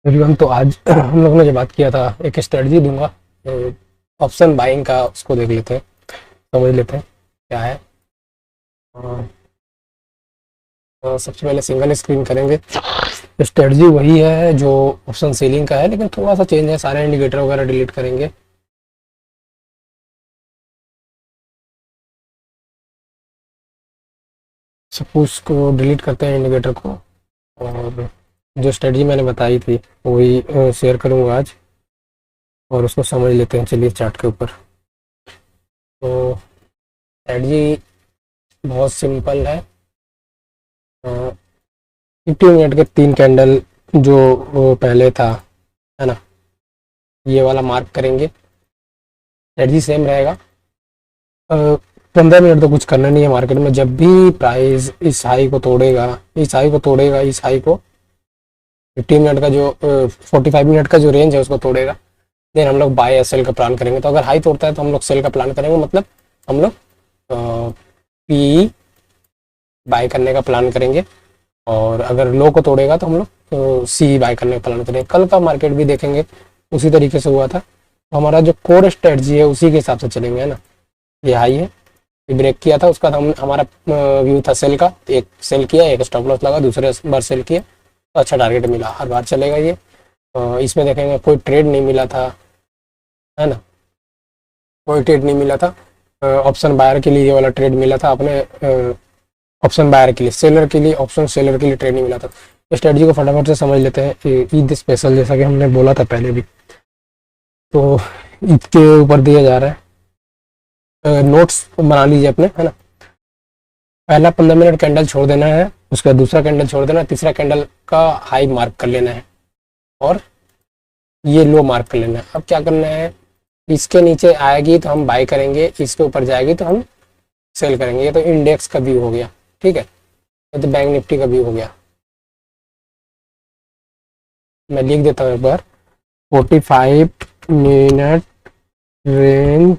Everyone, तो आज हम लोगों ने जो बात किया था, एक स्ट्रेटजी दूंगा। ऑप्शन बाइंग का उसको देख लेते हैं, समझ लेते हैं क्या है। सबसे पहले सिंगल स्क्रीन करेंगे। स्ट्रेटजी वही है जो ऑप्शन सेलिंग का है, लेकिन थोड़ा सा चेंज है। सारे इंडिकेटर वगैरह डिलीट करेंगे। सपोज को डिलीट करते हैं इंडिकेटर को, और जो स्ट्रेटजी मैंने बताई थी वही शेयर करूँगा आज, और उसको समझ लेते हैं। चलिए चार्ट के ऊपर। तो स्ट्रेटजी बहुत सिंपल है। 50 मिनट के 3 कैंडल जो वो पहले था, है ना, ये वाला मार्क करेंगे। स्ट्रेटजी सेम रहेगा। 15 मिनट तो कुछ करना नहीं है मार्केट में। जब भी प्राइस इस हाई को तोड़ेगा, इस हाई को तोड़ेगा, इस हाई को 15 मिनट का जो 45 मिनट का जो रेंज है उसको तोड़ेगा, देन हम लोग बाय या सेल का प्लान करेंगे। तो अगर हाई तोड़ता है तो हम लोग सेल का प्लान करेंगे, मतलब हम लोग पी बाय करने का प्लान करेंगे। और अगर लो को तोड़ेगा तो हम लोग सी बाय करने का प्लान करेंगे। कल का मार्केट भी देखेंगे, उसी तरीके से हुआ था। तो हमारा जो कोर स्ट्रेटजी है उसी के हिसाब से चलेंगे, है ना। ये हाई है, ये ब्रेक किया था, उसका हमारा व्यू था सेल का। एक सेल किया, एक स्टॉप लॉस लगा, दूसरे बार सेल किया तो अच्छा टारगेट मिला। हर बार चलेगा ये। इसमें देखेंगे कोई ट्रेड नहीं मिला था, है ना, कोई ट्रेड नहीं मिला था। ऑप्शन बायर के लिए ये वाला ट्रेड मिला था अपने। ऑप्शन बायर के लिए, सेलर के लिए, ऑप्शन सेलर के लिए ट्रेड नहीं मिला था। स्ट्रेटजी को फटाफट से समझ लेते हैं। ईद स्पेशल, जैसा कि हमने बोला था पहले भी, तो ईद के ऊपर दिया जा रहा है। नोट्स बना लीजिए अपने, है ना। पहला 15 मिनट कैंडल छोड़ देना है, उसका दूसरा कैंडल छोड़ देना है, तीसरा कैंडल का हाई मार्क कर लेना है, और ये लो मार्क कर लेना है। अब क्या करना है, इसके नीचे आएगी तो हम बाय करेंगे, इसके ऊपर जाएगी तो हम सेल करेंगे। ये तो इंडेक्स का व्यू हो गया, ठीक है। ये तो बैंक निफ्टी का व्यू हो गया। मैं लिख देता हूँ एक बार। 45 मिनट रेंज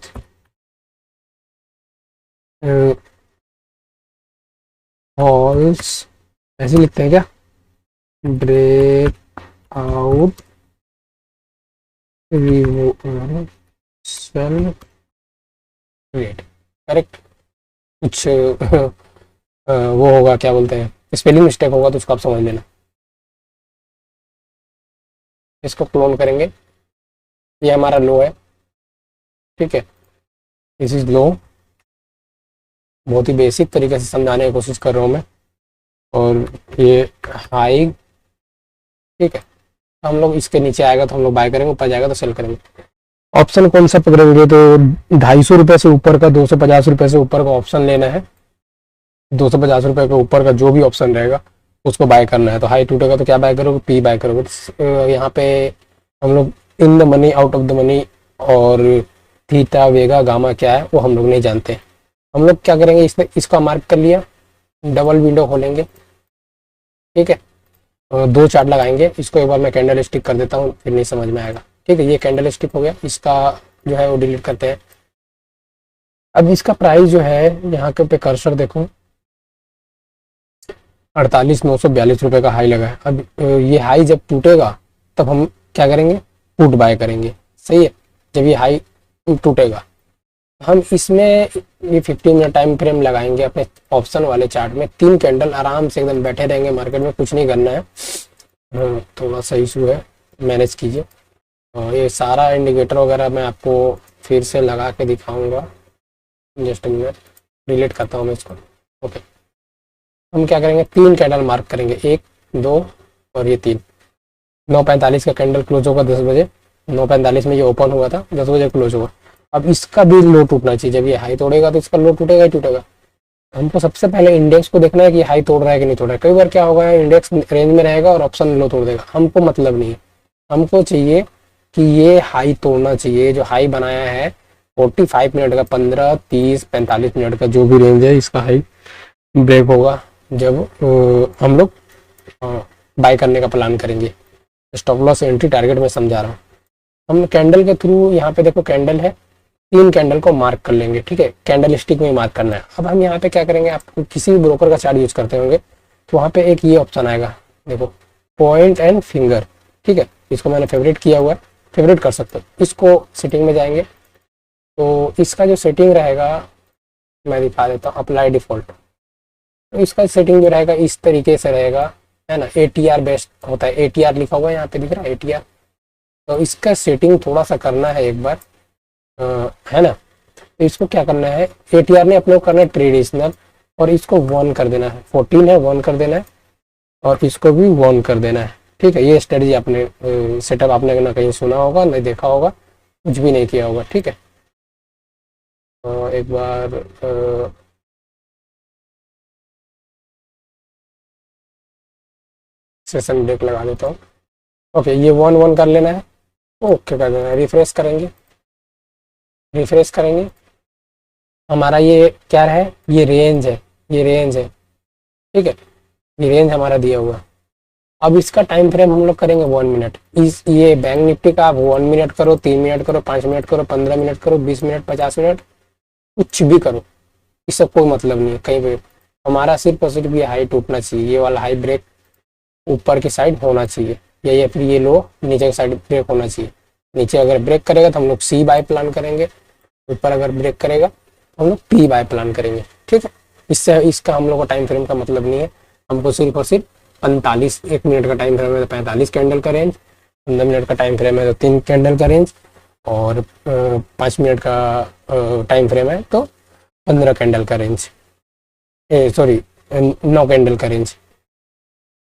हॉल्स, ऐसे लिखते हैं क्या, break out sell rate, correct. कुछ वो होगा, क्या बोलते हैं, स्पेलिंग मिस्टेक होगा तो उसको आप समझ लेना। इसको क्लोन करेंगे। ये हमारा लो है, ठीक है, दिस इज लो। बहुत ही बेसिक तरीके से समझाने की कोशिश कर रहा हूँ मैं। और ये हाई, ठीक है। हम लोग इसके नीचे आएगा तो हम लोग बाय करेंगे, ऊपर जाएगा तो सेल करेंगे। ऑप्शन कौन सा पकड़ेंगे, तो 250 रुपये से ऊपर का, 250 रुपये से ऊपर का ऑप्शन लेना है। 250 रुपये के ऊपर का जो भी ऑप्शन रहेगा उसको बाय करना है। तो हाई टूटेगा तो क्या बाय करोगे, पी बाय करोगे। यहाँ पे हम लोग in the money, out of the money, और थीटा वेगा गामा क्या है वो हम लोग नहीं जानते। हम लोग क्या करेंगे, इसका मार्क कर लिया, डबल विंडो खोलेंगे, ठीक है। 2 चार्ट लगाएंगे। इसको एक बार मैं कैंडल स्टिक कर देता हूँ, फिर नहीं समझ में आएगा, ठीक है। ये कैंडल स्टिक हो गया, इसका जो है वो डिलीट करते हैं। अब इसका प्राइस जो है, यहाँ के पे कर्सर देखो, 48,942 रुपये का हाई लगा है। अब ये हाई जब टूटेगा तब हम क्या करेंगे, पुट बाय करेंगे, सही है। जब ये हाई टूटेगा हम इसमें ये 15 मिनट टाइम फ्रेम लगाएंगे अपने ऑप्शन वाले चार्ट में। 3 कैंडल आराम से एकदम बैठे रहेंगे मार्केट में, कुछ नहीं करना है। थोड़ा सा इशू है, मैनेज कीजिए। ये सारा इंडिकेटर वगैरह मैं आपको फिर से लगा के दिखाऊंगा। जस्ट मिनट, डिलीट करता हूँ मैं इसको। ओके, हम क्या करेंगे, 3 कैंडल मार्क करेंगे, 1, 2 और ये 3। 9:45 का कैंडल क्लोज होगा 10 बजे। 9:45 में ये ओपन हुआ था, 10 बजे क्लोज होगा। अब इसका भी लो टूटना चाहिए। जब ये हाई तोड़ेगा तो इसका लो टूटेगा ही टूटेगा। हमको सबसे पहले इंडेक्स को देखना है कि हाई तोड़ रहा है कि नहीं तोड़ रहा है। कई बार क्या होगा, इंडेक्स रेंज में रहेगा और ऑप्शन लो तोड़ देगा, हमको मतलब नहीं है। हमको चाहिए कि ये हाई तोड़ना चाहिए, जो हाई बनाया है 45 मिनट का, 15, 30, 45 मिनट का जो भी रेंज है, इसका हाई ब्रेक होगा जब हम लोग बाय करने का प्लान करेंगे। स्टॉप लॉस, एंट्री, टारगेट में समझा रहा हूँ। हम कैंडल के थ्रू, यहाँ पे देखो कैंडल है, 3 कैंडल को मार्क कर लेंगे, ठीक है। कैंडल स्टिक में मार्क करना है। अब हम यहाँ पे क्या करेंगे, आप किसी भी ब्रोकर का चार्ट यूज करते होंगे तो वहाँ पे एक ये ऑप्शन आएगा, देखो, पॉइंट एंड फिंगर, ठीक है। इसको मैंने फेवरेट किया हुआ है, फेवरेट कर सकते हो। इसको सेटिंग में जाएंगे तो इसका जो सेटिंग रहेगा मैं दिखा देता हूँ, अप्लाई डिफ़ॉल्ट। तो इसका सेटिंग जो रहेगा इस तरीके से रहेगा, है ना। ATR बेस्ट होता है, ATR लिखा हुआ है यहाँ पे दिख रहा है ATR। तो इसका सेटिंग थोड़ा सा करना है एक बार, है ना। तो इसको क्या करना है, ATR ने अपने को करना है ट्रेडिशनल, और इसको 1 कर देना है, 14 है 1 कर देना है, और इसको भी 1 कर देना है। ठीक है, ये स्ट्रेटजी आपने सेटअप आपने ना कहीं सुना होगा, नहीं देखा होगा, कुछ भी नहीं किया होगा। ठीक है, एक बार सेशन ब्रेक लगा देता हूँ। ओके, ये 1 कर लेना है, ओके कर देना है। रिफ्रेश करेंगे, रिफ्रेश करेंगे, हमारा ये क्या है, ये रेंज है, ये रेंज है। ठीक है, ये रेंज हमारा दिया हुआ है। अब इसका टाइम फ्रेम हम लोग करेंगे 1 मिनट। इस ये बैंक निफ्टी का आप 1 मिनट करो, 3 मिनट करो, 5 मिनट करो, 15 मिनट करो, 20 मिनट, 50 मिनट, कुछ भी करो, इससे कोई मतलब नहीं है कहीं पे। हमारा सिर्फ और सिर्फ ये हाई टूटना चाहिए, ये वाला हाई ब्रेक ऊपर की साइड होना चाहिए, या फिर ये लो नीचे की साइड ब्रेक होना चाहिए। नीचे अगर ब्रेक करेगा तो हम लोग सी बाय प्लान करेंगे, ऊपर अगर ब्रेक करेगा तो हम लोग पी बाय प्लान करेंगे। ठीक है, इससे इसका हम लोग को टाइम फ्रेम का मतलब नहीं है, हमको सिर्फ और सिर्फ 45, 1 मिनट का टाइम फ्रेम है तो 45 कैंडल का रेंज, 15 मिनट का टाइम फ्रेम है तो 3 कैंडल का रेंज, और 5 मिनट का टाइम फ्रेम है तो 15 कैंडल का रेंज, सॉरी 9 कैंडल का रेंज।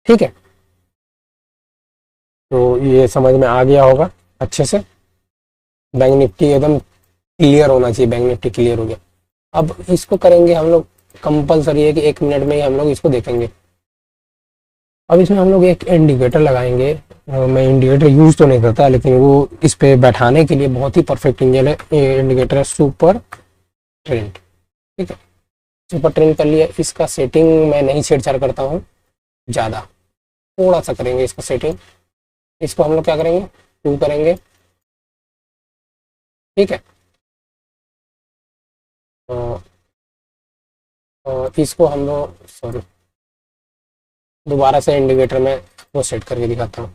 ठीक है, तो ये समझ में आ गया होगा अच्छे से। बैंक निफ्टी एकदम क्लियर होना चाहिए, बैंक निफ्टी क्लियर हो गया। अब इसको करेंगे हम लोग, कंपलसरी है कि 1 मिनट में ही हम लोग इसको देखेंगे। अब इसमें हम लोग एक इंडिकेटर लगाएंगे, मैं इंडिकेटर यूज तो नहीं करता, लेकिन वो इस पे बैठाने के लिए बहुत ही परफेक्ट इंडिकेटर है, सुपर ट्रेंड। ठीक है, सुपर ट्रेंड कर लिया। इसका सेटिंग मैं नहीं छेड़छाड़ करता हूँ ज़्यादा, थोड़ा सा करेंगे इसका सेटिंग। इसको हम लोग क्या करेंगे, 2 करेंगे। ठीक है, इसको हम लोग, सॉरी दोबारा से इंडिकेटर में वो सेट करके दिखाता हूँ।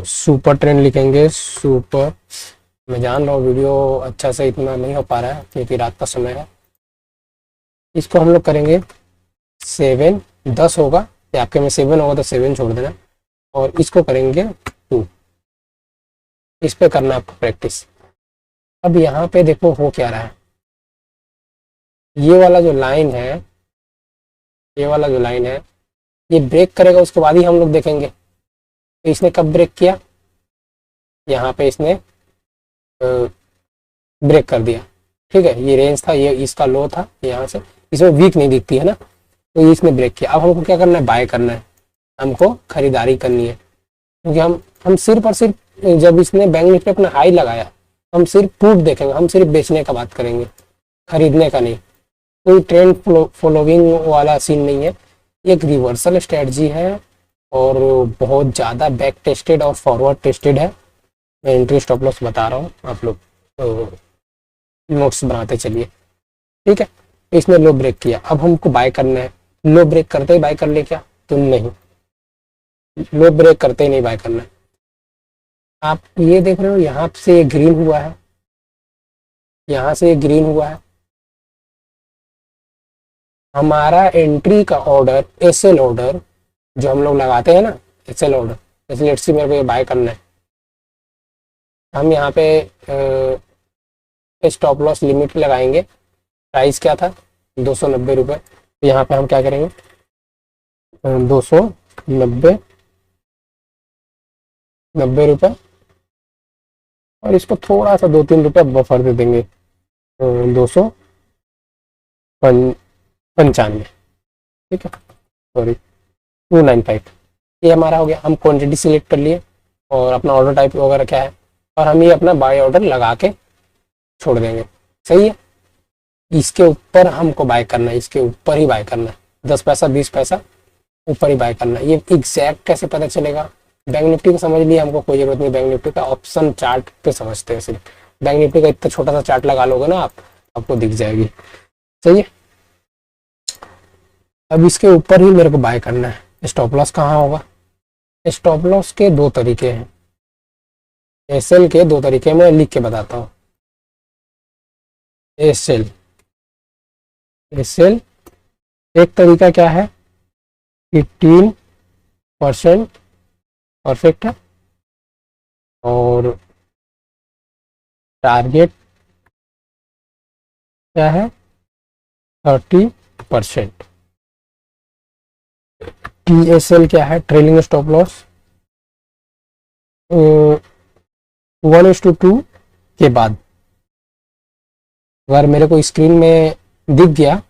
सुपर ट्रेंड लिखेंगे, सुपर, मैं जान रहा हूँ वीडियो अच्छा से इतना नहीं हो पा रहा है क्योंकि रात का समय है। इसको हम लोग करेंगे 7, 10 होगा, या आपके में 7 होगा तो 7 छोड़ देना, और इसको करेंगे 2। इस पे करना है आपको प्रैक्टिस। अब यहाँ पे देखो हो क्या रहा है, ये वाला जो लाइन है, ये वाला जो लाइन है, ये ब्रेक करेगा उसके बाद ही हम लोग देखेंगे। तो इसने कब ब्रेक किया, यहाँ पे इसने ब्रेक कर दिया। ठीक है, ये रेंज था, ये इसका लो था, यहाँ से इसमें वीक नहीं दिखती है ना, तो इसने ब्रेक किया। अब हमको क्या करना है, बाय करना है, हमको खरीदारी करनी है, क्योंकि हम सिर्फ और सिर्फ जब इसने बैंक निफ्टी अपना हाई लगाया हम सिर्फ प्रूफ देखेंगे, हम सिर्फ बेचने का बात करेंगे, खरीदने का नहीं। कोई ट्रेंड फॉलोइंग वाला सीन नहीं है, एक रिवर्सल स्ट्रेटजी है और बहुत ज़्यादा बैक टेस्टेड और फॉरवर्ड टेस्टेड है। मैं एंट्री स्टॉप लॉस बता रहा हूँ, आप लोग तो नोट्स बनाते चलिए। ठीक है, इसने लो ब्रेक किया, अब हमको बाय करना है। लो ब्रेक करते ही बाय कर ले क्या, तो नहीं, लो ब्रेक करते ही नहीं बाय करना है। आप ये देख रहे हो यहाँ से ये ग्रीन हुआ है, यहाँ से ये ग्रीन हुआ है, हमारा एंट्री का ऑर्डर एसएल ऑर्डर जो हम लोग लगाते हैं ना, एसएल ऑर्डर, जैसे लेट्स सी मेरे को ये बाय करना है, हम यहाँ पे स्टॉप लॉस लिमिट लगाएंगे। प्राइस क्या था, 290 रुपये, तो यहाँ पे हम क्या करेंगे, 290 रुपये, और इसको थोड़ा सा 2-3 रुपये बफर दे देंगे, 295। ठीक है, सॉरी 295, ये हमारा हो गया। हम क्वांटिटी सिलेक्ट कर लिए और अपना ऑर्डर टाइप वगैरह क्या है, और हम ये अपना बाय ऑर्डर लगा के छोड़ देंगे। सही है, इसके ऊपर हमको बाय करना है, इसके ऊपर ही बाय करना है, 10 पैसा 20 पैसा ऊपर ही बाय करना है। ये एग्जैक्ट कैसे पता चलेगा, बैंक निफ्टी को समझ लिए, हमको कोई जरूरत नहीं बैंक निफ्टी का, ऑप्शन चार्ट पे समझते हैं सिर्फ। बैंक निफ्टी का इतना छोटा सा चार्ट लगा लोगे ना आप, आपको दिख जाएगी। सही है, अब इसके ऊपर ही मेरे को बाय करना है। स्टॉप लॉस कहाँ होगा, स्टॉप लॉस के 2 तरीके हैं, एसएल के दो तरीके मैं लिख के बताता हूँ। एसएल एसएल एक तरीका क्या है, 15% परफेक्ट है, और टारगेट क्या है, 30%। टीएसएल क्या है, ट्रेलिंग स्टॉप लॉस 1:2 के बाद। अगर मेरे को स्क्रीन में दिख गया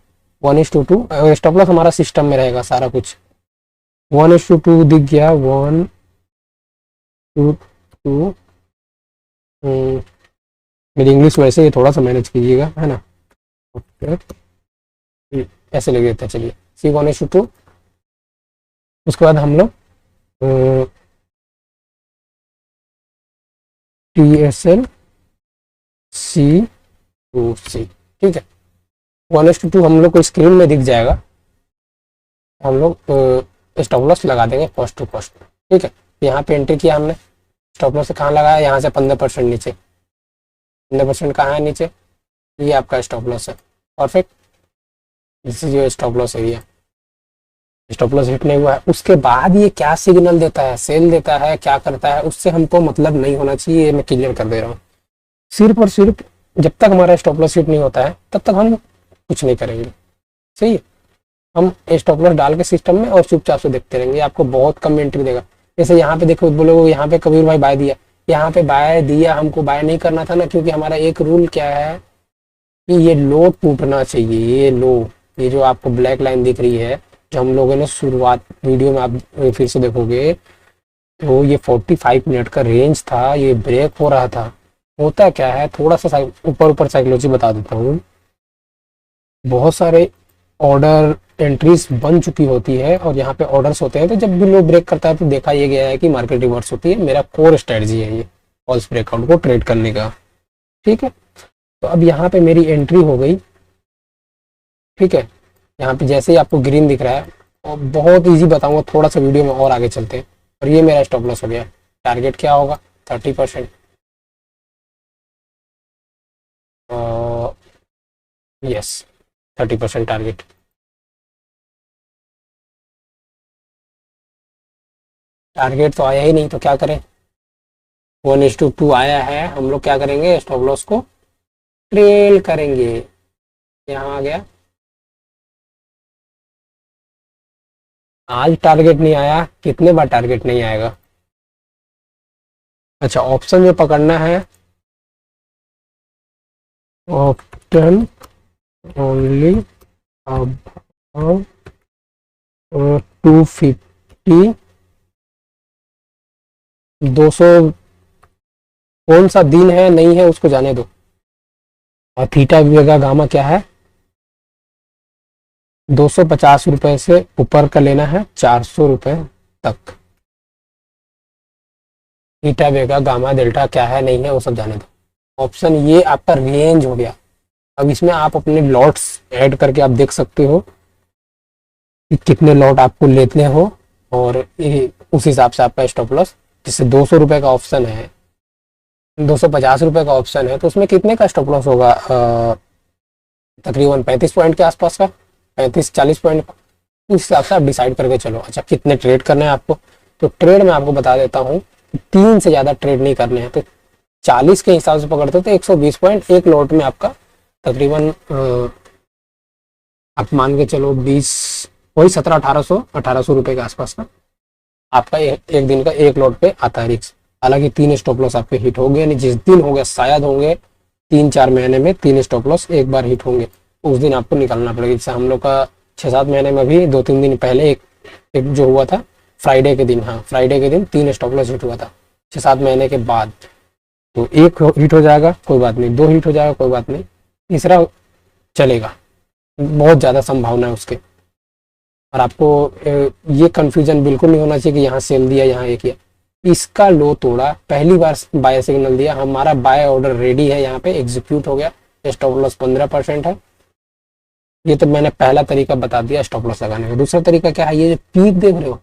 1:2, स्टॉप लॉस हमारा सिस्टम में रहेगा सारा कुछ, 1:2 दिख गया, 1:2। मेरी इंग्लिश वैसे ही थोड़ा सा मैनेज कीजिएगा, है ना। ओके, ऐसे लग देता है, चलिए सी 1:2। उसके बाद हम लोग TSL C2C, ठीक है। 1:2 हम लोग को स्क्रीन में दिख जाएगा, हम लोग स्टॉप लॉस लगा देंगे कॉस्ट टू कॉस्ट, ठीक है। यहाँ पे एंट्री किया हमने, स्टॉप लॉस कहाँ लगाया, यहाँ से 15% नीचे, 15% कहाँ है नीचे, ये आपका स्टॉप लॉस है, perfect. This is your stop loss area. Stop loss hit नहीं हुआ है, उसके बाद ये क्या सिग्नल देता है, सेल देता है, क्या करता है, उससे हमको मतलब नहीं होना चाहिए, ये मैं क्लियर कर दे रहा हूँ। सिर्फ और सिर्फ जब तक हमारा स्टॉप लॉस हिट नहीं होता है तब तक हम कुछ नहीं करेंगे, सही है। हम स्टॉप लॉस डाल के सिस्टम में और चुपचाप से देखते रहेंगे, आपको बहुत कम एंट्री देगा। जैसे यहाँ पे देखो, बोलोगे यहाँ पे कबीर भाई बाय दिया, यहाँ पे बाय दिया, हमको बाय नहीं करना था ना, क्योंकि हमारा एक रूल क्या है कि ये लो टूटना चाहिए, ये लो, ये जो आपको ब्लैक लाइन दिख रही है, जो हम लोगों ने शुरुआत वीडियो में, आप फिर से देखोगे तो ये 45 मिनट का रेंज था, ये ब्रेक हो रहा था। होता क्या है, थोड़ा सा ऊपर ऊपर साइकोलॉजी बता देता हूँ। बहुत सारे ऑर्डर एंट्रीज बन चुकी होती है और यहाँ पे ऑर्डर्स होते हैं, तो जब भी लो ब्रेक करता है तो देखा ये गया है कि मार्केट रिवर्स होती है। मेरा कोर स्ट्रेटजी है ये फॉल्स ब्रेकआउट को ट्रेड करने का, ठीक है। तो अब यहाँ पे मेरी एंट्री हो गई, ठीक है। यहाँ पे जैसे ही आपको ग्रीन दिख रहा है, और बहुत इजी बताऊंगा, थोड़ा सा वीडियो में और आगे चलते हैं। और ये मेरा स्टॉप लॉस हो गया, टारगेट क्या होगा, 30%। Yes, 30% target. टारगेट तो आया ही नहीं, तो क्या करें, 1:2 आया है, हम लोग क्या करेंगे, स्टॉप लॉस को ट्रेल करेंगे। यहाँ आ गया, आज टारगेट नहीं आया, कितने बार टारगेट नहीं आएगा। अच्छा, ऑप्शन जो पकड़ना है, ऑप्शन ओनली अब 250, 200, कौन सा दिन है नहीं है उसको जाने दो। और थीटा वेगा गामा क्या है, 250 रुपए से ऊपर का लेना है, 400 रुपए तक। थीटा वेगा गामा डेल्टा क्या है नहीं है वो सब जाने दो। ऑप्शन ये आपका रेंज हो गया। अब इसमें आप अपने लॉट्स ऐड करके आप देख सकते हो कि कितने लॉट आपको लेते हो, और उस हिसाब से आपका स्टॉप लॉस। जैसे 200 रुपए का ऑप्शन है, 250 रुपए का ऑप्शन है, तो उसमें कितने का स्टॉप लॉस होगा, तकरीबन 35 पॉइंट के आसपास का, 35-40 पॉइंट का। उस हिसाब से आप डिसाइड करके चलो। अच्छा, कितने ट्रेड करने हैं आपको, तो ट्रेड में आपको बता देता हूँ, 3 से ज़्यादा ट्रेड नहीं करने हैं। तो 40 के हिसाब से पकड़ते हो तो 120 पॉइंट एक लॉट में आपका तकरीबन, आप मान के चलो 20, वही 1700-1800 रुपए के आसपास का आपका एक दिन का एक लॉट पे आता है रिस्क। हालांकि 3 स्टॉप लॉस आपके हिट हो गए, यानी जिस दिन हो गया, शायद होंगे 3-4 महीने में 3 स्टॉप लॉस एक बार हिट होंगे, उस दिन आपको निकलना पड़ेगा। जैसे हम लोग का 6-7 महीने में भी 2-3 दिन पहले एक जो हुआ था फ्राइडे के दिन, हाँ फ्राइडे के दिन 3 स्टॉप लॉस हिट हुआ था 6-7 महीने के बाद। तो एक हिट हो जाएगा कोई बात नहीं, 2 हिट हो जाएगा कोई बात नहीं, तीसरा चलेगा, बहुत ज़्यादा संभावना है उसके। और आपको ये कंफ्यूजन बिल्कुल नहीं होना चाहिए कि यहाँ सेल दिया यहाँ एक किया, इसका लो तोड़ा, पहली बार बाय सिग्नल दिया, हमारा बाय ऑर्डर रेडी है, यहाँ पे एग्जीक्यूट हो गया, स्टॉप लॉस 15% है। ये तो मैंने पहला तरीका बता दिया स्टॉप लॉस लगाने का। दूसरा तरीका क्या है, ये पीक देख रहे हो,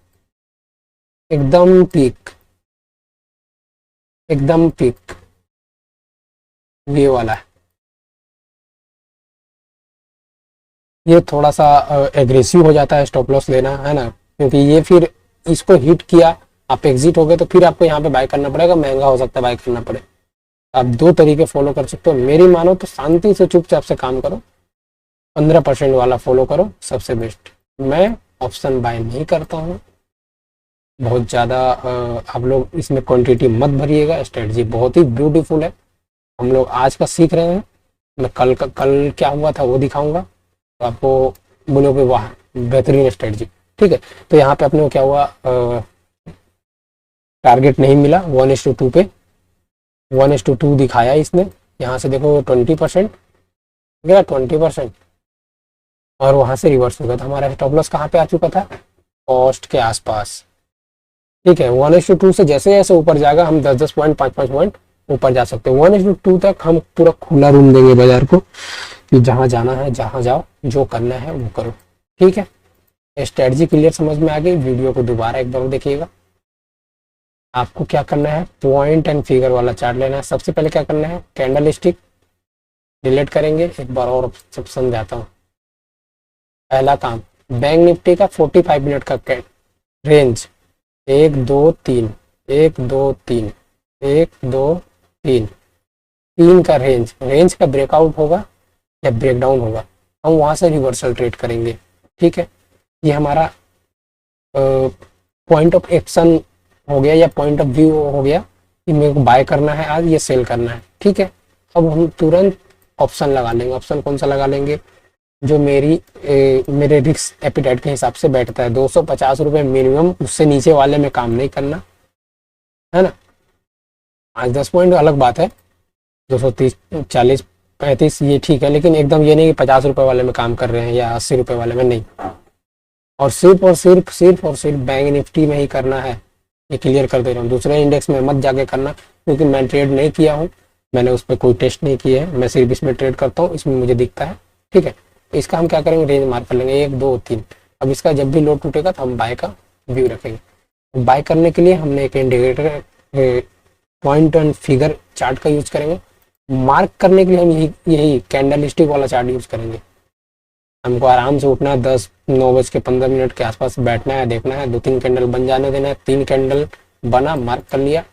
एकदम पीक, एकदम पीक ये वाला है। ये थोड़ा सा एग्रेसिव हो जाता है स्टॉप लॉस लेना, है ना, क्योंकि ये फिर इसको हिट किया, आप एग्जिट हो गए तो फिर आपको यहाँ पे बाय करना पड़ेगा, महंगा हो सकता है बाय करना पड़े। आप दो तरीके फॉलो कर सकते हो, मेरी मानो तो शांति से चुपचाप से काम करो, 15% वाला फॉलो करो, सबसे बेस्ट। मैं ऑप्शन बाय नहीं करता हूँ बहुत ज़्यादा। आप लोग इसमें क्वांटिटी मत भरिएगा, स्ट्रेटजी बहुत ही ब्यूटीफुल है, हम लोग आज का सीख रहे हैं। मैं कल क्या हुआ था वो दिखाऊंगा, तो आपको बोलोगे वाह बेहतरीन स्ट्रेटजी। ठीक है, तो यहाँ पे अपने को क्या हुआ, टारगेट नहीं मिला 1:2 पे, 1:2 दिखाया इसने, यहाँ से देखो 20% गया, 20%, और वहाँ से रिवर्स हो गया था। हमारा स्टॉप लॉस कहाँ पे आ चुका था, कॉस्ट के आसपास। ठीक है, 1:2 से जैसे जैसे ऊपर जाएगा हम 10-10 पॉइंट 5-5 पॉइंट ऊपर जा सकते हैं। 1:2 तक हम पूरा खुला रूम देंगे बाजार को कि जहाँ जाना है जहाँ जाओ, जो करना है वो करो। ठीक है, स्ट्रेटजी क्लियर समझ में आ गई, वीडियो को दोबारा एक बार देखिएगा। आपको क्या करना है, पॉइंट एंड फिगर वाला चार्ट लेना है। सबसे पहले क्या करना है, कैंडल स्टिक डिलीट करेंगे, एक बार और सब समझाता हूँ। पहला काम, बैंक निफ्टी का 45 मिनट का रेंज 1 2 3 1 2 3 1 2 3 3 का रेंज का ब्रेकआउट होगा या ब्रेकडाउन होगा, हम वहां से रिवर्सल ट्रेड करेंगे। ठीक है, ये हमारा पॉइंट ऑफ एक्शन हो गया या पॉइंट ऑफ व्यू हो गया कि मेरे को बाय करना है आज, ये सेल करना है। ठीक है, अब हम तुरंत ऑप्शन लगा लेंगे। ऑप्शन कौन सा लगा लेंगे, जो मेरे रिस्क एपिटाइट के हिसाब से बैठता है। 250 रुपये मिनिमम, उससे नीचे वाले में काम नहीं करना, है ना। आज 10 पॉइंट अलग बात है, 230 40 35 ये ठीक है, लेकिन एकदम ये नहीं कि 50 रुपये वाले में काम कर रहे हैं या 80 रुपये वाले में नहीं। और सिर्फ बैंक निफ्टी में ही करना है, ये क्लियर कर दे रहा हूँ। दूसरे इंडेक्स में मत जाके करना, क्योंकि मैं ट्रेड नहीं किया हूँ, मैंने उस पर कोई टेस्ट नहीं किया है, मैं सिर्फ इसमें ट्रेड करता हूँ, इसमें मुझे दिखता है। ठीक है, इसका हम क्या करेंगे, रेंज मार्क कर लेंगे 1 2 3। अब इसका जब भी लो टूटेगा तो हम बाय का व्यू रखेंगे। बाय करने के लिए हमने एक indicator point and figure chart का यूज करेंगे। मार्क करने के लिए हम यही कैंडल स्टिक वाला चार्ट यूज करेंगे। हमको आराम से उठना है, 9:15 के आसपास बैठना है, देखना है, 2-3 कैंडल बन जाने देना है। 3 कैंडल बना, मार्क कर लिया,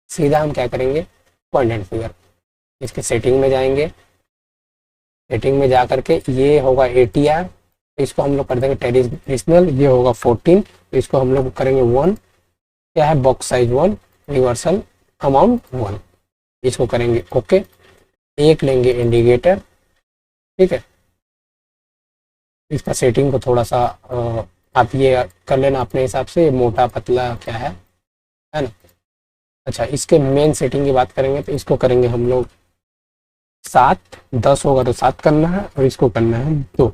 सीधा हम क्या करेंगे, पॉइंट एंड फिगर, इसके सेटिंग में जाएंगे। सेटिंग में जा करके ये होगा ATR, इसको हम लोग कर देंगे ट्रेडिशनल, ये होगा 14, तो इसको हम लोग करेंगे 1, क्या है, बॉक्स साइज 1, रिवर्सल अमाउंट 1, इसको करेंगे ओके। एक लेंगे इंडिकेटर, ठीक है, इसका सेटिंग को थोड़ा सा आप ये कर लेना अपने हिसाब से, मोटा पतला क्या है ना। अच्छा, इसके मेन सेटिंग की बात करेंगे तो इसको करेंगे हम लोग 7, 10 होगा तो 7 करना है, और इसको करना है 2।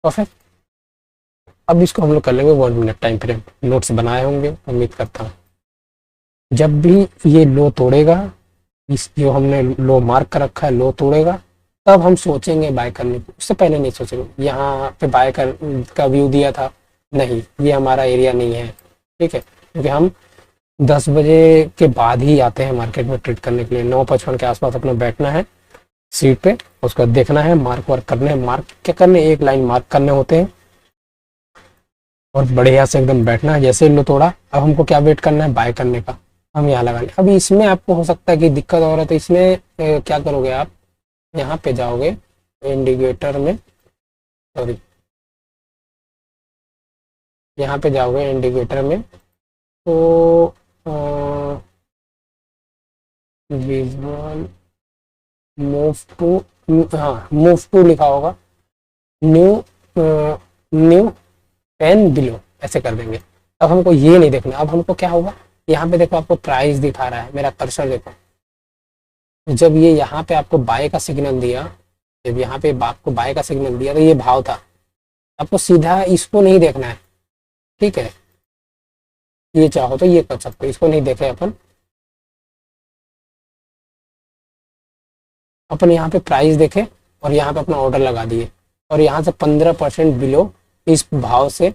परफेक्ट। अब इसको हम लोग कर लेंगे 1 मिनट टाइम फ्रेम, नोट्स बनाए होंगे उम्मीद करता हूँ। जब भी ये लो तोड़ेगा, इस जो हमने लो मार्क कर रखा है, लो तोड़ेगा, तब हम सोचेंगे बाय करने की, उससे पहले नहीं सोचेंगे। यहाँ पे बाय का व्यू दिया था, नहीं, ये हमारा एरिया नहीं है। ठीक है, क्योंकि हम 10 बजे के बाद ही आते हैं मार्केट में ट्रेड करने के लिए। 9:55 के आसपास अपना बैठना है सीट पे, उसका देखना है, मार्क वर्क करने हैं। मार्क क्या करने, एक लाइन मार्क करने होते हैं, और बढ़िया से एकदम बैठना है। जैसे लो तोड़ा, अब हमको क्या वेट करना है, बाय करने का, हम यहाँ लगा लें। अभी इसमें आपको हो सकता है कि दिक्कत हो रहा है, तो इसमें क्या करोगे आप, यहाँ पे जाओगे इंडिकेटर में, सॉरी, यहाँ पे जाओगे इंडिकेटर में, तो विजुअल मूव टू, हाँ मूव टू लिखा होगा, न्यू 10 बिलो, ऐसे कर देंगे। अब हमको ये नहीं देखना, अब हमको क्या होगा, यहाँ पे देखो आपको प्राइस दिखा रहा है, मेरा कर्सर देखो, जब ये यहाँ पे आपको बाय का सिग्नल दिया, जब यहाँ पे आपको बाय का सिग्नल दिया तो ये भाव था। आपको सीधा इसको नहीं देखना है, ठीक है, ये चाहो तो ये कर सकते हो, इसको नहीं देखे अपन यहाँ पे प्राइस देखे और यहाँ पे अपना ऑर्डर लगा दिए, और यहाँ से 15% बिलो, इस भाव से,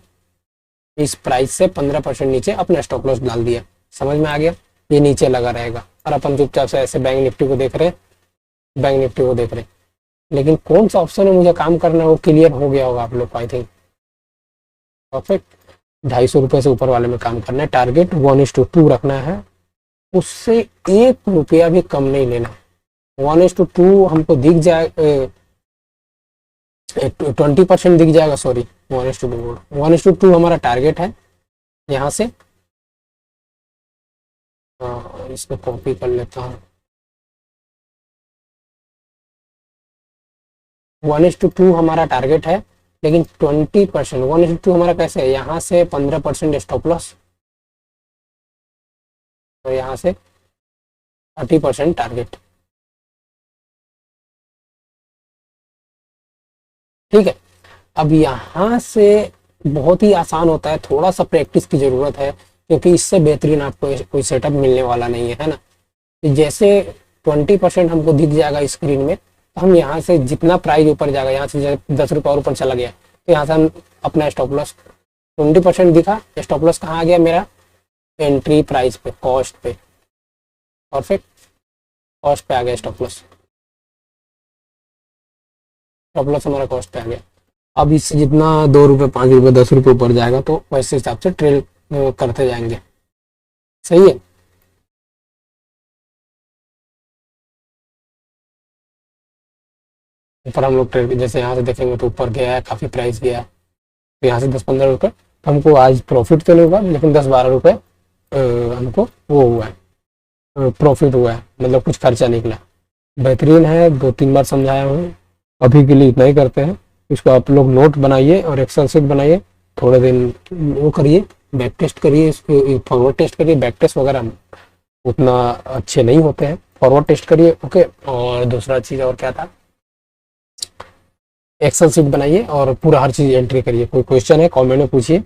इस प्राइस से 15% नीचे अपना स्टॉप लॉस डाल दिया। समझ में आ गया, ये नीचे लगा रहेगा। और अपन चुपचाप से ऐसे बैंक निफ्टी को देख रहे हैं, बैंक निफ्टी को देख रहे हैं। लेकिन कौन सा ऑप्शन में मुझे काम करना है वो क्लियर हो गया होगा आप लोग को आई थिंक। परफेक्ट। 250 रुपये से ऊपर वाले में काम करना है, टारगेट 1:2 रखना है, उससे 1 रुपया भी कम नहीं लेना। 1:2 हमको दिख जाए, 20% दिख जाएगा, सॉरी 1:2 हमारा टारगेट है। यहाँ से इसको कॉपी कर लेता हूँ। 1:2 हमारा टारगेट है, लेकिन 20%, 1:2 हमारा कैसे है, यहाँ से 15% स्टॉप लॉस और यहाँ से 30% टारगेट। ठीक है। अब यहाँ से बहुत ही आसान होता है, थोड़ा सा प्रैक्टिस की जरूरत है, क्योंकि इससे बेहतरीन आपको कोई सेटअप मिलने वाला नहीं है ना। जैसे 20% हमको दिख जाएगा स्क्रीन में, तो हम यहाँ से जितना प्राइस ऊपर जाएगा, यहाँ से 10 रुपये और ऊपर चला गया, तो यहाँ से हम अपना स्टॉप लॉस 20% दिखा, स्टॉप लॉस कहाँ आ गया मेरा, एंट्री प्राइस पे, कॉस्ट पे। परफेक्ट। कॉस्ट पे आ गया स्टॉप लॉस, स्टॉप लॉस हमारा कॉस्ट पे आ गया। अब इससे जितना 2 रुपये, 5 रुपये, 10 रुपये ऊपर जाएगा, तो वैसे हिसाब से ट्रेल करते जाएंगे। सही है। ऊपर हम लोग ट्रेड, जैसे यहाँ से देखेंगे तो ऊपर गया है, काफ़ी प्राइस गया है, तो यहाँ से 10-15 रुपये, तो हमको आज प्रॉफिट तो नहीं हुआ, लेकिन 10-12 रुपये हमको वो हुआ है, प्रॉफिट हुआ है, मतलब कुछ खर्चा निकला। बेहतरीन है, 2-3 बार समझाया हूँ, अभी के लिए इतना ही करते हैं। इसको आप लोग नोट बनाइए और एक्सेल शीट बनाइए, थोड़े दिन वो करिए, बैक टेस्ट करिए, इसको फॉरवर्ड टेस्ट करिए। बैक टेस्ट वगैरह उतना अच्छे नहीं होते हैं, फॉरवर्ड टेस्ट करिए। ओके। और दूसरा चीज़ और क्या था, एक्सेल शीट बनाइए और पूरा हर चीज़ एंट्री करिए। कोई क्वेश्चन है कमेंट में पूछिए,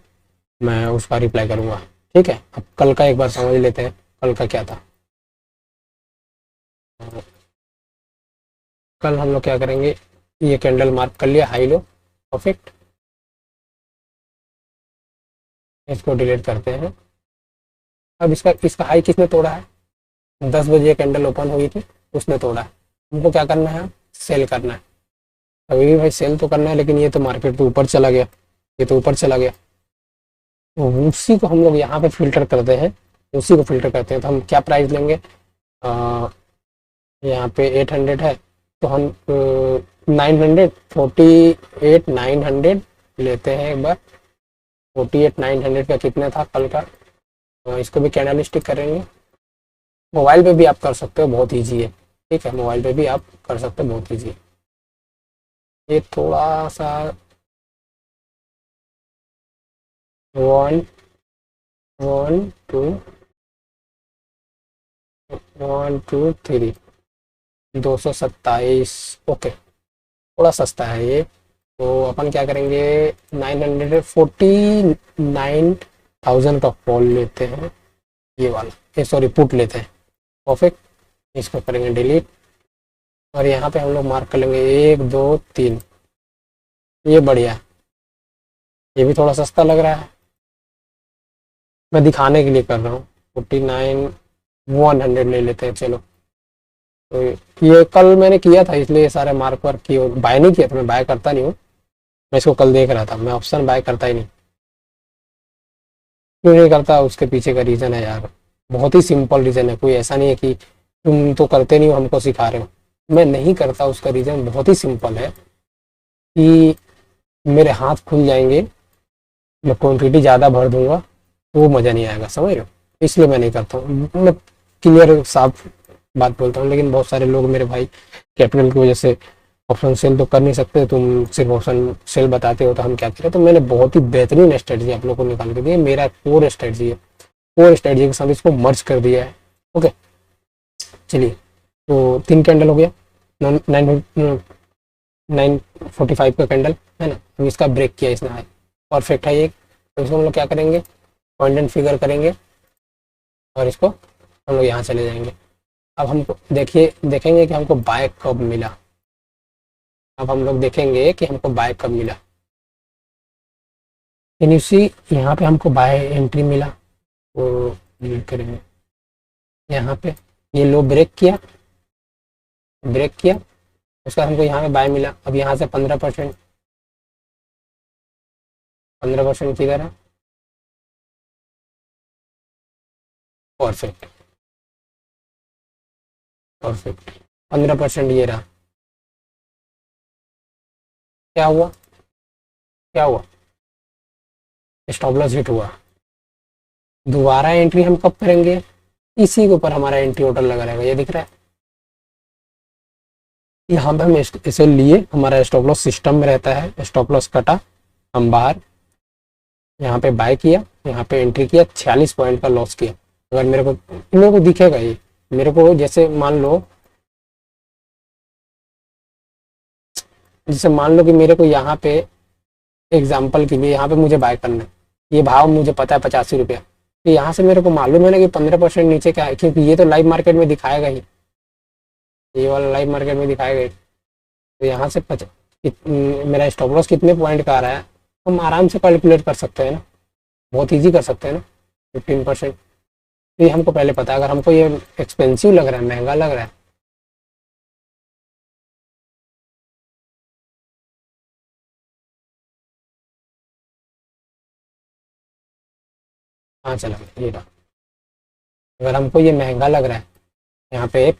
मैं उसका रिप्लाई करूँगा। ठीक है। अब कल का एक बार समझ लेते हैं, कल का क्या था। कल हम लोग क्या करेंगे, ये कैंडल मार्क कर लिया, हाई लो। परफेक्ट। इसको डिलीट करते हैं। अब इसका हाई किसने तोड़ा है, 10 बजे कैंडल ओपन हुई थी, उसने तोड़ा है। हमको क्या करना है, सेल करना है। अभी भी भाई सेल तो करना है, लेकिन ये तो मार्केट तो ऊपर चला गया, ये तो ऊपर चला गया, तो उसी को हम लोग यहाँ पे फिल्टर करते हैं, उसी को फिल्टर करते हैं। तो हम क्या प्राइस लेंगे, यहाँ पे 800 है, तो हम 900 लेते हैं एक बार। 48,900 का कितना था कल का, इसको भी कैंडल स्टिक करेंगे। मोबाइल पे भी आप कर सकते हो, बहुत ईजी है। ठीक है, मोबाइल पे भी आप कर सकते हो, बहुत ईजी है। ये थोड़ा सा 1 1 2 1 2 3 227। ओके, थोड़ा सस्ता है ये, तो अपन क्या करेंगे, 949,000 का कॉल लेते हैं, ये वाला, ये सॉरी पुट लेते हैं। परफेक्ट। इसको करेंगे डिलीट, और यहाँ पे हम लोग मार्क कर लेंगे 1 2 3। ये बढ़िया है, ये भी थोड़ा सस्ता लग रहा है, मैं दिखाने के लिए कर रहा हूँ। 49,100 ले लेते हैं, चलो। तो ये कल मैंने किया था, इसलिए सारे मार्क वर्क किए, बाय नहीं किया था, मैं बाय करता नहीं हूँ, मैं इसको कल देख रहा था, मैं ऑप्शन बाय करता ही नहीं। क्यों नहीं करता, उसके पीछे का रीज़न है यार, बहुत ही सिंपल रीज़न है, कोई ऐसा नहीं है कि तुम तो करते नहीं हो हमको सिखा रहे हो। मैं नहीं करता, उसका रीज़न बहुत ही सिंपल है कि मेरे हाथ खुल जाएंगे, मैं क्वान्टिटी ज़्यादा भर दूंगा, तो वो मज़ा नहीं आएगा, समझ रहे हो, इसलिए मैं नहीं करता हूँ। मैं क्लियर साफ बात बोलता हूँ, लेकिन बहुत सारे लोग मेरे भाई कैपिटल की वजह से ऑप्शन सेल तो कर नहीं सकते, तुम सिर्फ ऑप्शन सेल बताते हो, तो हम क्या करें। तो मैंने बहुत ही बेहतरीन स्ट्रेटजी आप लोग को निकाल के दी है, मेरा कोर स्ट्रेटजी है, कोर स्ट्रेटजी के साथ इसको मर्ज कर दिया है। ओके, चलिए, तो 3 कैंडल हो गया, 945 का कैंडल है ना, अब इसका ब्रेक किया इसने, हाई परफेक्ट है ये। तो इसको हम लोग क्या करेंगे, पॉइंट एंड फिगर करेंगे, और इसको हम लोग यहाँ चले जाएंगे। अब हमको देखेंगे कि हमको बाय कब मिला। अब हम लोग देखेंगे कि हमको बाय कब मिला। इन इसी यहाँ पे हमको बाय एंट्री मिला, तो क्लिक करेंगे यहाँ पे, ये लो ब्रेक किया, उसका हमको यहाँ पे बाय मिला। अब यहाँ से 15%, 15% किधर है, परफेक्ट परफेक्ट, 15% ये रहा। क्या हुआ, क्या हुआ, स्टॉप लॉस हिट हुआ। दोबारा एंट्री हम कब करेंगे, इसी के ऊपर हमारा एंट्री ऑर्डर लगा रहेगा, ये दिख रहा है। यहाँ पे हम इसे लिए, हमारा स्टॉप लॉस सिस्टम में रहता है, स्टॉप लॉस कटा, हम बाहर यहाँ पे बाय किया, यहाँ पे एंट्री किया, 46 पॉइंट का लॉस किया। अगर मेरे को दिखेगा ये, मेरे को जैसे मान लो कि मेरे को यहाँ पे एग्जाम्पल के लिए यहाँ पे मुझे बाय करना है, ये भाव मुझे पता है 85 रुपया, तो यहाँ से मेरे को मालूम है ना कि 15% नीचे क्या है, क्योंकि ये तो लाइव मार्केट में दिखाएगा ही, ये वाला लाइव मार्केट में दिखाएगा ही। तो यहाँ से मेरा स्टॉप लॉस कितने पॉइंट का आ रहा है हम आराम से कैलकुलेट कर सकते हैं ना, बहुत ईजी कर सकते हैं ना, 15%। तो ये हमको पहले पता है। अगर हमको ये एक्सपेंसिव लग रहा है, महंगा लग रहा है, हाँ चला ये रहा। अगर हमको ये महंगा लग रहा है, यहाँ पे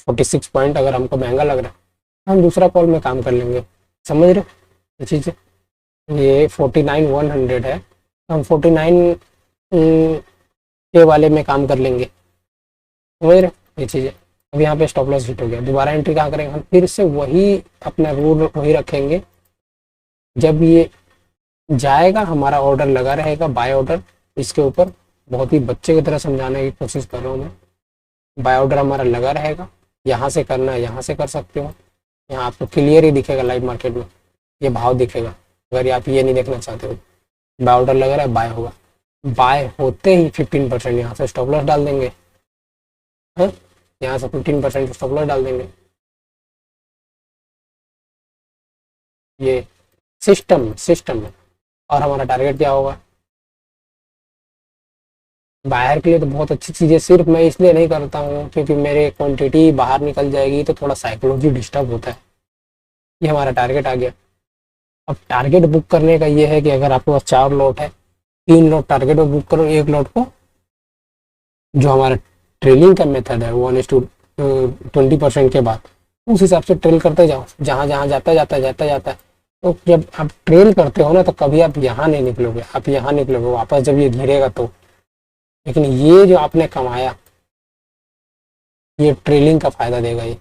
46 पॉइंट अगर हमको महंगा लग रहा है, हम दूसरा कॉल में काम कर लेंगे, समझ रहे ये चीज़। ये 49,100 है, हम 49 के वाले में काम कर लेंगे, समझ रहे ये चीज़। अब यहाँ पे स्टॉप लॉस हिट हो गया, दोबारा एंट्री कहाँ करेंगे हम, फिर से वही अपना रूल वही रखेंगे। जब ये जाएगा हमारा ऑर्डर लगा रहेगा, बाय ऑर्डर, इसके ऊपर बहुत ही बच्चे की तरह समझाने की कोशिश कर रहा हूँ मैं। बाय ऑर्डर हमारा लगा रहेगा, यहाँ से करना है यहाँ से कर सकते हो, यहाँ आपको क्लियर ही दिखेगा लाइव मार्केट में, ये भाव दिखेगा। अगर आप ये नहीं देखना चाहते हो, बाय ऑर्डर लगा रहा है, बाय होगा, बाय होते ही 15% यहाँ से स्टॉप लॉस डाल देंगे, है यहाँ से 15% स्टॉप लॉस डाल देंगे। ये सिस्टम है। और हमारा टारगेट क्या होगा, बाहर के लिए तो बहुत अच्छी चीज़ है, सिर्फ मैं इसलिए नहीं करता हूँ क्योंकि मेरे क्वांटिटी बाहर निकल जाएगी तो थोड़ा साइकोलॉजी डिस्टर्ब होता है। ये हमारा टारगेट आ गया। अब टारगेट बुक करने का ये है कि अगर आपके पास 4 लॉट है, 3 लॉट टारगेट में बुक करो, 1 लॉट को जो हमारा ट्रेलिंग का मेथड है 1:20% के बाद उस हिसाब से ट्रेल करते जाओ, जहाँ जहाँ जाता है। तो जब आप ट्रेल करते हो ना, तो कभी आप यहाँ नहीं निकलोगे, आप यहाँ निकलोगे वापस जब ये गिरेगा तो। लेकिन ये जो आपने कमाया, ये ट्रेलिंग का फायदा देगा। ये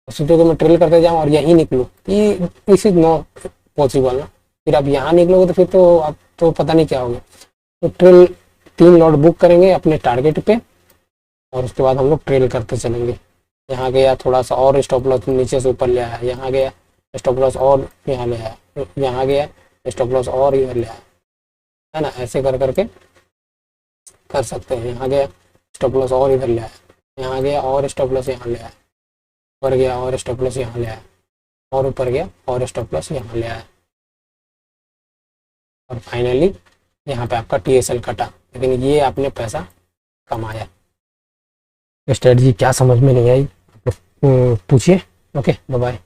सोचो कि मैं ट्रेल करते जाऊँ और यहीं निकलूँ, ये इस इज नॉट पॉसिबल ना। फिर आप यहाँ निकलोगे तो फिर तो आप तो पता नहीं क्या होगा। तो ट्रेल 3 लॉट बुक करेंगे अपने टारगेट पे, और उसके बाद हम लोग ट्रेल करते चलेंगे। यहाँ गया थोड़ा सा और स्टॉप लॉस नीचे से ऊपर ले आया, यहाँ गया स्टॉप लॉस और यहाँ ले आया, यहाँ गया स्टॉप लॉस और इधर ले आया, है ना। ऐसे कर करके कर सकते हैं। यहाँ गया स्टॉप लॉस और इधर ले आया, यहाँ गया और स्टॉप लॉस यहाँ ले आया, ऊपर गया और स्टॉप लॉस यहाँ ले आया, और ऊपर गया और स्टॉप लॉस यहाँ ले आया, और फाइनली यहाँ पे आपका TSL कटा। लेकिन ये आपने पैसा कमाया। स्ट्रेटजी क्या समझ में नहीं आई, पूछिए। Okay, bye bye.